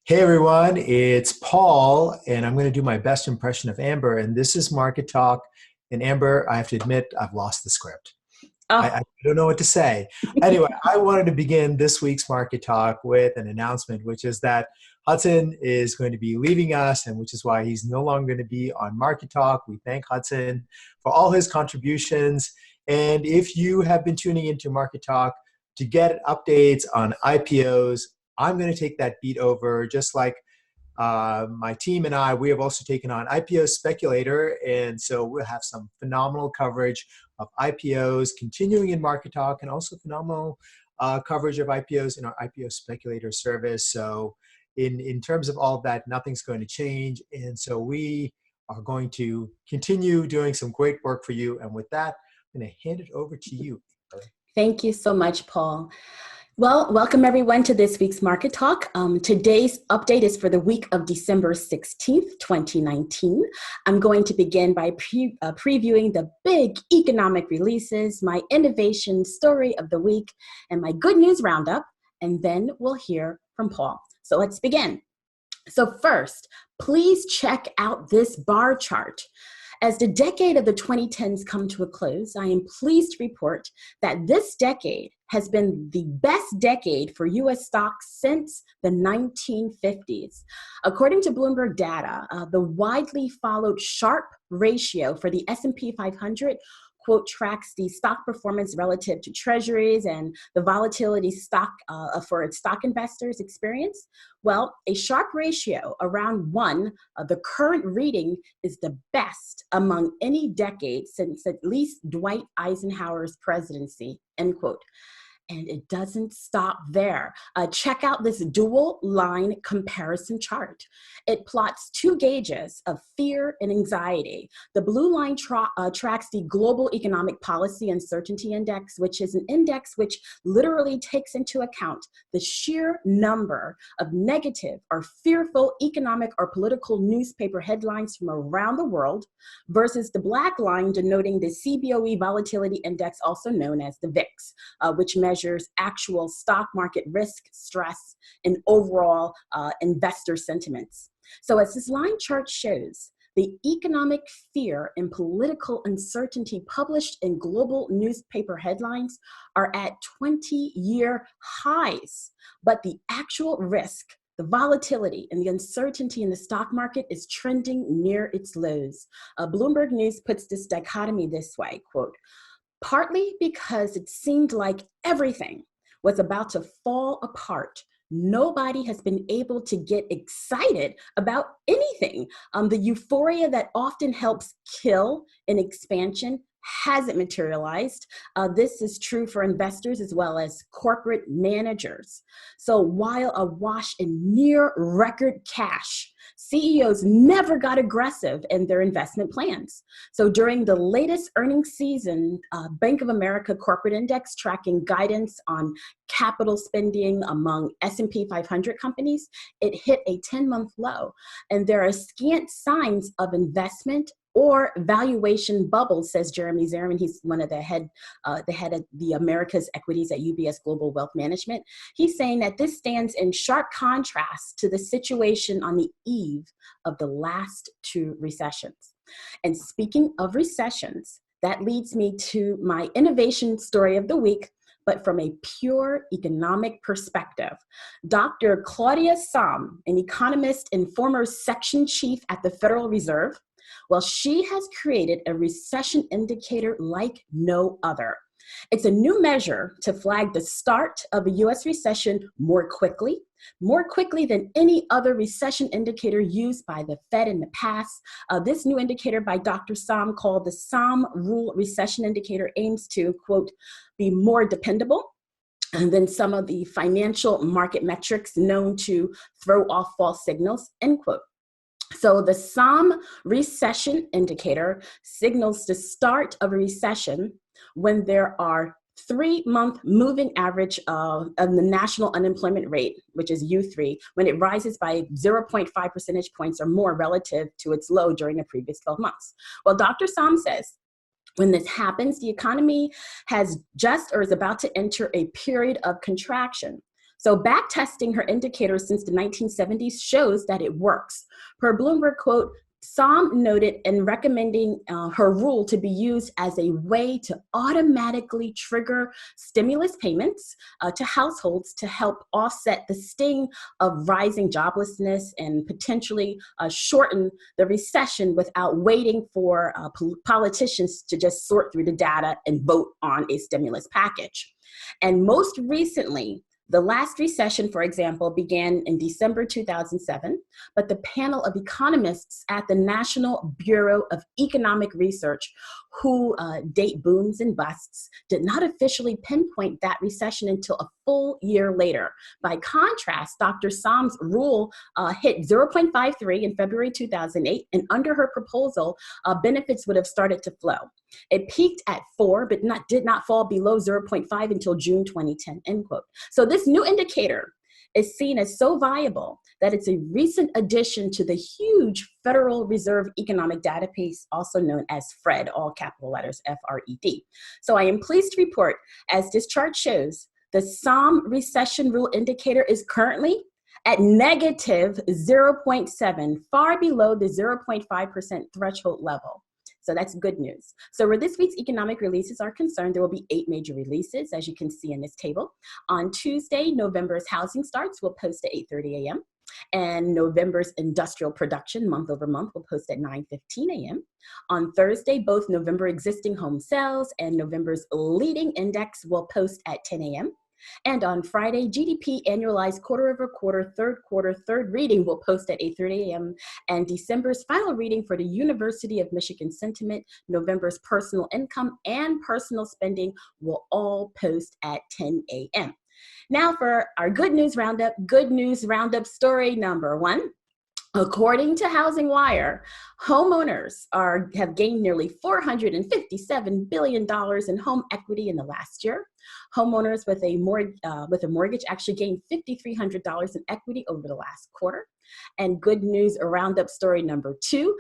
Hey everyone, it's Paul, and I'm going to do my best impression of Amber. And this is Market Talk. And Amber, I have to admit, I've lost the script. I Oh, don't know what to say. Anyway, I wanted to begin this week's Market Talk with an announcement, which is that Hudson is going to be leaving us, and which is why he's no longer going to be on Market Talk. We thank Hudson for all his contributions. And if you have been tuning into Market Talk to get updates on IPOs, I'm going to take that beat over, just like my team and we have also taken on IPO Speculator, and so we'll have some phenomenal coverage of IPOs continuing in Market Talk, and also phenomenal coverage of IPOs in our IPO Speculator service. So in terms of all of that, nothing's going to change, and so we are going to continue doing some great work for you. And with that, I'm going to hand it over to you. thank you so much, Paul. Well, welcome everyone to this week's Market Talk. Today's update is for the week of December 16th, 2019. I'm going to begin by previewing the big economic releases, my innovation story of the week, and my good news roundup, and then we'll hear from Paul. So let's begin. So first, please check out this bar chart. As the decade of the 2010s come to a close, I am pleased to report that this decade has been the best decade for U.S. stocks since the 1950s. According to Bloomberg data, the widely followed Sharpe ratio for the S&P 500 quote tracks the stock performance relative to treasuries and the volatility stock for its stock investors experience. Well, a Sharpe ratio around 1, the current reading is the best among any decade since at least Dwight Eisenhower's presidency, end quote. And it doesn't stop there. Check out this dual line comparison chart. It plots two gauges of fear and anxiety. The blue line tracks the Global Economic Policy Uncertainty Index, which is an index which literally takes into account the sheer number of negative or fearful economic or political newspaper headlines from around the world, versus the black line denoting the CBOE Volatility Index, also known as the VIX, which measures actual stock market risk, stress, and overall investor sentiments. So as this line chart shows, the economic fear and political uncertainty published in global newspaper headlines are at 20-year highs, but the actual risk, the volatility, and the uncertainty in the stock market is trending near its lows. Bloomberg News puts this dichotomy this way, quote, partly because it seemed like everything was about to fall apart, nobody has been able to get excited about anything. The euphoria that often helps kill an expansion hasn't materialized. This is true for investors as well as corporate managers. So while awash in near record cash, CEOs never got aggressive in their investment plans. So during the latest earnings season, Bank of America Corporate Index tracking guidance on capital spending among S&P 500 companies, it hit a 10-month low. And there are scant signs of investment or valuation bubbles, says Jeremy Zimmerman. He's one of the head of the Americas equities at UBS Global Wealth Management. He's saying that this stands in sharp contrast to the situation on the eve of the last two recessions. And speaking of recessions, that leads me to my innovation story of the week, but from a pure economic perspective. Dr. Claudia Sahm, an economist and former section chief at the Federal Reserve, well, she has created a recession indicator like no other. It's a new measure to flag the start of a U.S. recession more quickly than any other recession indicator used by the Fed in the past. This new indicator by Dr. Sahm, called the Sahm Rule Recession Indicator, aims to, quote, be more dependable than some of the financial market metrics known to throw off false signals, end quote. So the Sahm Recession Indicator signals the start of a recession when there are 3-month moving average of the national unemployment rate, which is U3, when it rises by 0.5 percentage points or more relative to its low during the previous 12 months. Well, Dr. Sahm says, when this happens, the economy has just or is about to enter a period of contraction. So back testing her indicators since the 1970s shows that it works. Per Bloomberg quote, Som noted in recommending her rule to be used as a way to automatically trigger stimulus payments to households to help offset the sting of rising joblessness and potentially shorten the recession without waiting for politicians to just sort through the data and vote on a stimulus package. And most recently, the last recession, for example, began in December 2007, but the panel of economists at the National Bureau of Economic Research, who date booms and busts, did not officially pinpoint that recession until a full year later. By contrast, Dr. Som's rule hit 0.53 in February 2008, and under her proposal, benefits would have started to flow. It peaked at 4, but did not fall below 0.5 until June 2010, end quote. So this new indicator is seen as so viable that it's a recent addition to the huge Federal Reserve Economic Database, also known as FRED, all capital letters, F-R-E-D. So I am pleased to report, as this chart shows, the Som recession rule indicator is currently at negative 0.7, far below the 0.5% threshold level. So that's good news. So where this week's economic releases are concerned, there will be 8 major releases, as you can see in this table. On Tuesday, November's housing starts will post at 8:30 a.m. And November's industrial production month over month will post at 9:15 a.m. On Thursday, both November existing home sales and November's leading index will post at 10 a.m. And on Friday, GDP annualized quarter-over-quarter, third reading will post at 8:30 a.m. And December's final reading for the University of Michigan sentiment, November's personal income and personal spending will all post at 10 a.m. Now for our good news roundup story number 1. According to Housing Wire, homeowners have gained nearly $457 billion in home equity in the last year. Homeowners with a mortgage actually gained $5,300 in equity over the last quarter. And good news roundup story number 2,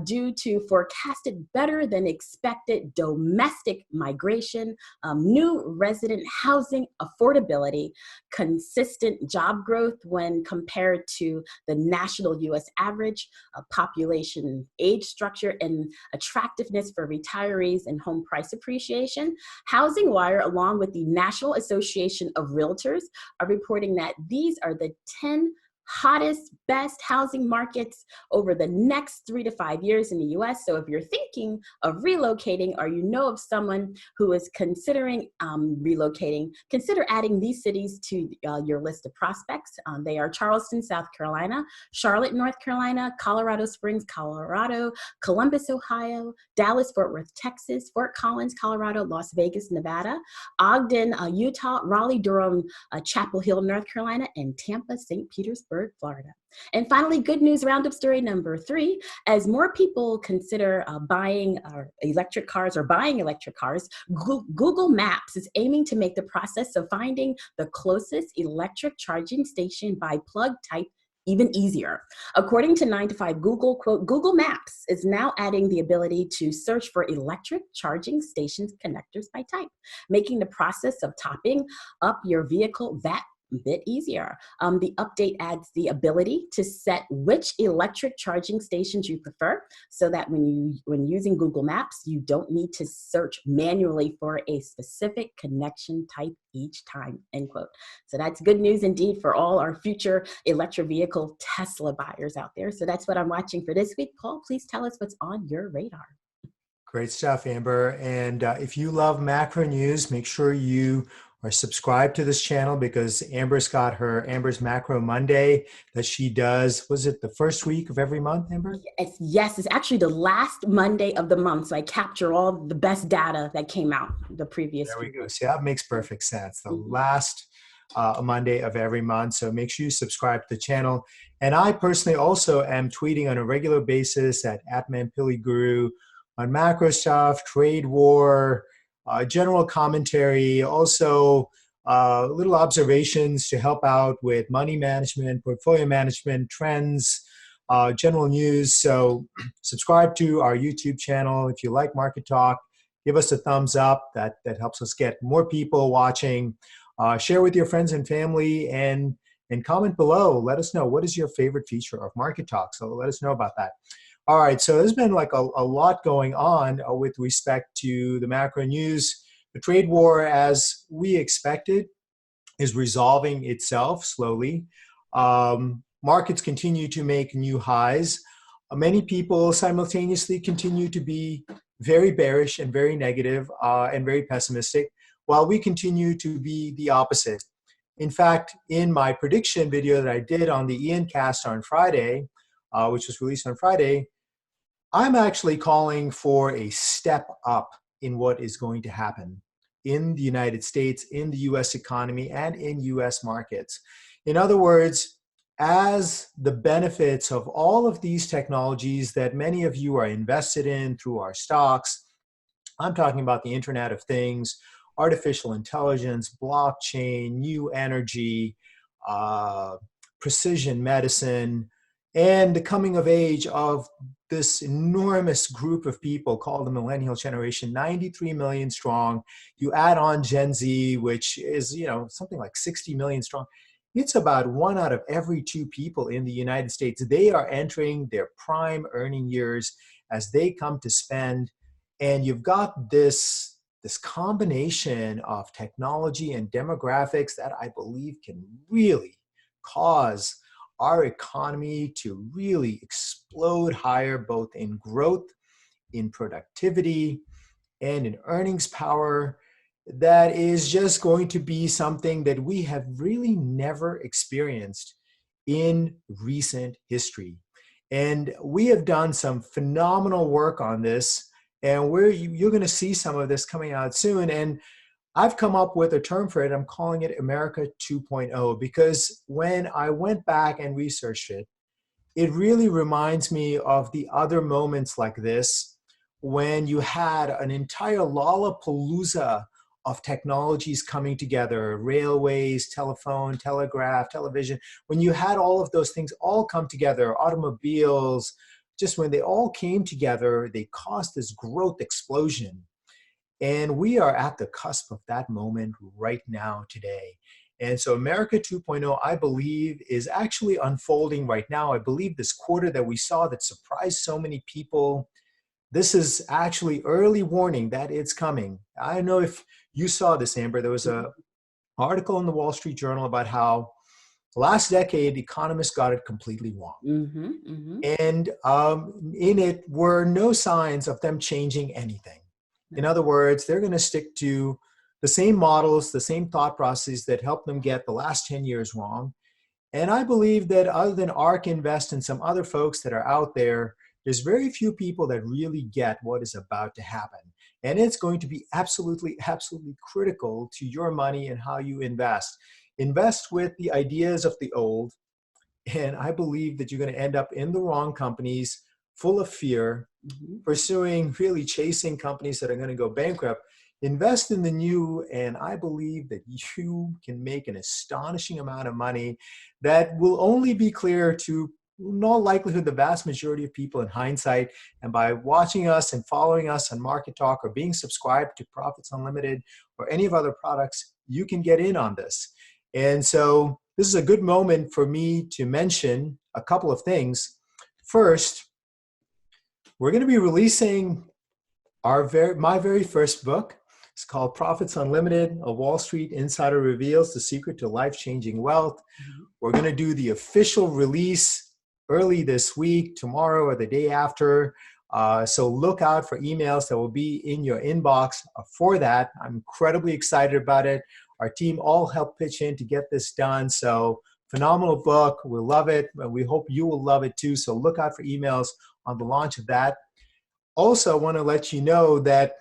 due to forecasted better than expected domestic migration, new resident housing affordability, consistent job growth when compared to the national U.S. average, population age structure, and attractiveness for retirees and home price appreciation, Housing Wire, along with the National Association of Realtors, are reporting that these are the 10 hottest, best housing markets over the next 3 to 5 years in the US. So if you're thinking of relocating or you know of someone who is considering relocating, consider adding these cities to your list of prospects. They are Charleston, South Carolina, Charlotte, North Carolina, Colorado Springs, Colorado, Columbus, Ohio, Dallas, Fort Worth, Texas, Fort Collins, Colorado, Las Vegas, Nevada, Ogden, Utah, Raleigh, Durham, Chapel Hill, North Carolina, and Tampa, St. Petersburg, Florida. And finally, good news roundup story number 3, as more people consider buying electric cars, Google Maps is aiming to make the process of finding the closest electric charging station by plug type even easier. According to 9 to 5 Google, quote, Google Maps is now adding the ability to search for electric charging stations connectors by type, making the process of topping up your vehicle that bit easier. The update adds the ability to set which electric charging stations you prefer, so that when using Google Maps, you don't need to search manually for a specific connection type each time, end quote. So that's good news indeed for all our future electric vehicle Tesla buyers out there. So that's what I'm watching for this week. Paul, please tell us what's on your radar. Great stuff, Amber. And if you love macro news, make sure you are subscribed to this channel, because Amber's got her Amber's Macro Monday that she does. Was it the first week of every month, Amber? Yes, it's actually the last Monday of the month. So I capture all the best data that came out the previous There we week. go. See, that makes perfect sense. The last Monday of every month. So make sure you subscribe to the channel. And I personally also am tweeting on a regular basis at Mampilly Guru on macro stuff, trade war, general commentary, also little observations to help out with money management, portfolio management, trends, general news. So subscribe to our YouTube channel. If you like Market Talk, give us a thumbs up. That helps us get more people watching. Share with your friends and family, and comment below. Let us know, what is your favorite feature of Market Talk? So let us know about that. All right, so there's been like a lot going on with respect to the macro news. The trade war, as we expected, is resolving itself slowly. Markets continue to make new highs. Many people simultaneously continue to be very bearish and very negative and very pessimistic, while we continue to be the opposite. In fact, in my prediction video that I did on the Ian Cast on Friday, which was released on Friday, I'm actually calling for a step up in what is going to happen in the United States, in the US economy, and in US markets. In other words, as the benefits of all of these technologies that many of you are invested in through our stocks, I'm talking about the Internet of Things, artificial intelligence, blockchain, new energy, precision medicine, and the coming of age of this enormous group of people called the millennial generation, 93 million strong. You add on Gen Z, which is, something like 60 million strong. It's about 1 out of every 2 people in the United States. They are entering their prime earning years as they come to spend. And you've got this combination of technology and demographics that I believe can really cause our economy to really explode higher, both in growth, in productivity, and in earnings power. That is just going to be something that we have really never experienced in recent history. And we have done some phenomenal work on this, and you're going to see some of this coming out soon. And I've come up with a term for it. I'm calling it America 2.0, because when I went back and researched it, it really reminds me of the other moments like this, when you had an entire lollapalooza of technologies coming together, railways, telephone, telegraph, television, when you had all of those things all come together, automobiles, just when they all came together, they caused this growth explosion. And we are at the cusp of that moment right now today. And so America 2.0, I believe, is actually unfolding right now. I believe this quarter that we saw that surprised so many people, this is actually early warning that it's coming. I don't know if you saw this, Amber. There was an article in the Wall Street Journal about how last decade economists got it completely wrong. Mm-hmm, mm-hmm. And in it were no signs of them changing anything. In other words, they're going to stick to the same models, the same thought processes that helped them get the last 10 years wrong. And I believe that other than ARK Invest and some other folks that are out there, there's very few people that really get what is about to happen. And it's going to be absolutely, absolutely critical to your money and how you invest. Invest with the ideas of the old. And I believe that you're going to end up in the wrong companies, full of fear, pursuing, really chasing companies that are going to go bankrupt. Invest in the new, and I believe that you can make an astonishing amount of money that will only be clear to, in all likelihood, the vast majority of people in hindsight. And by watching us and following us on Market Talk, or being subscribed to Profits Unlimited or any of other products, you can get in on this. And so this is a good moment for me to mention a couple of things. First, we're going to be releasing my very first book. It's called Profits Unlimited, A Wall Street Insider Reveals the Secret to Life-Changing Wealth. We're going to do the official release early this week, tomorrow or the day after. So look out for emails that will be in your inbox for that. I'm incredibly excited about it. Our team all helped pitch in to get this done. So phenomenal book. We love it. And we hope you will love it too. So look out for emails on the launch of that. Also, I want to let you know that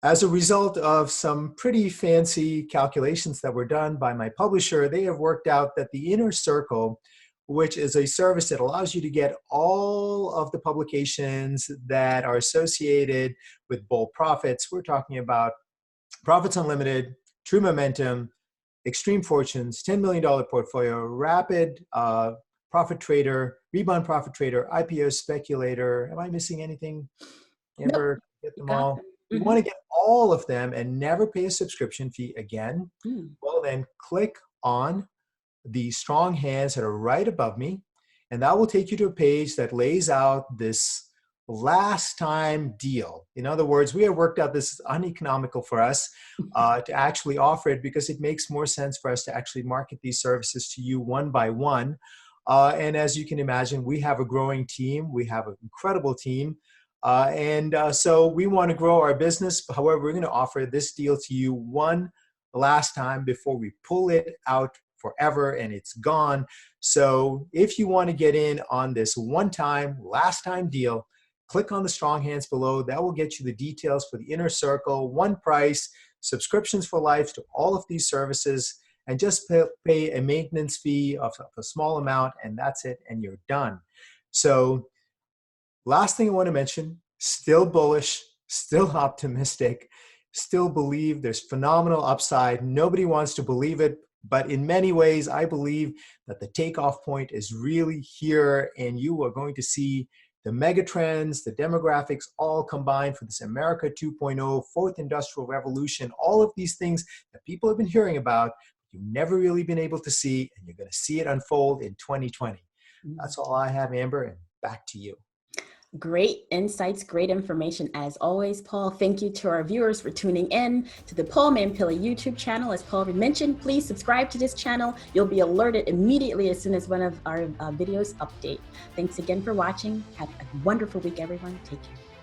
as a result of some pretty fancy calculations that were done by my publisher, they have worked out that the Inner Circle, which is a service that allows you to get all of the publications that are associated with Bold Profits. We're talking about Profits Unlimited, True Momentum, Extreme Fortunes, $10 million portfolio, Rapid Profit Trader, Rebound Profit Trader, IPO Speculator. Am I missing anything? Amber, get them all? you want to get all of them and never pay a subscription fee again, well, then click on the strong hands that are right above me, and that will take you to a page that lays out this last time deal. In other words, we have worked out this is uneconomical for us to actually offer it, because it makes more sense for us to actually market these services to you one by one. And as you can imagine, we have a growing team. We have an incredible team. So we want to grow our business. However, we're going to offer this deal to you one last time before we pull it out forever and it's gone. So if you want to get in on this one-time, last-time deal, click on the strong hands below. That will get you the details for the inner circle, one price, subscriptions for life to all of these services, and just pay a maintenance fee of a small amount, and that's it, and you're done. So last thing I want to mention, still bullish, still optimistic, still believe there's phenomenal upside. Nobody wants to believe it, but in many ways, I believe that the takeoff point is really here, and you are going to see the megatrends, the demographics all combined for this America 2.0, fourth industrial revolution, all of these things that people have been hearing about, you've never really been able to see, and you're going to see it unfold in 2020. That's all I have, Amber, and back to you. Great insights, great information as always, Paul. Thank you to our viewers for tuning in to the Paul Mampilly YouTube channel. As Paul mentioned, please subscribe to this channel. You'll be alerted immediately as soon as one of our videos update. Thanks again for watching. Have a wonderful week, everyone. Take care.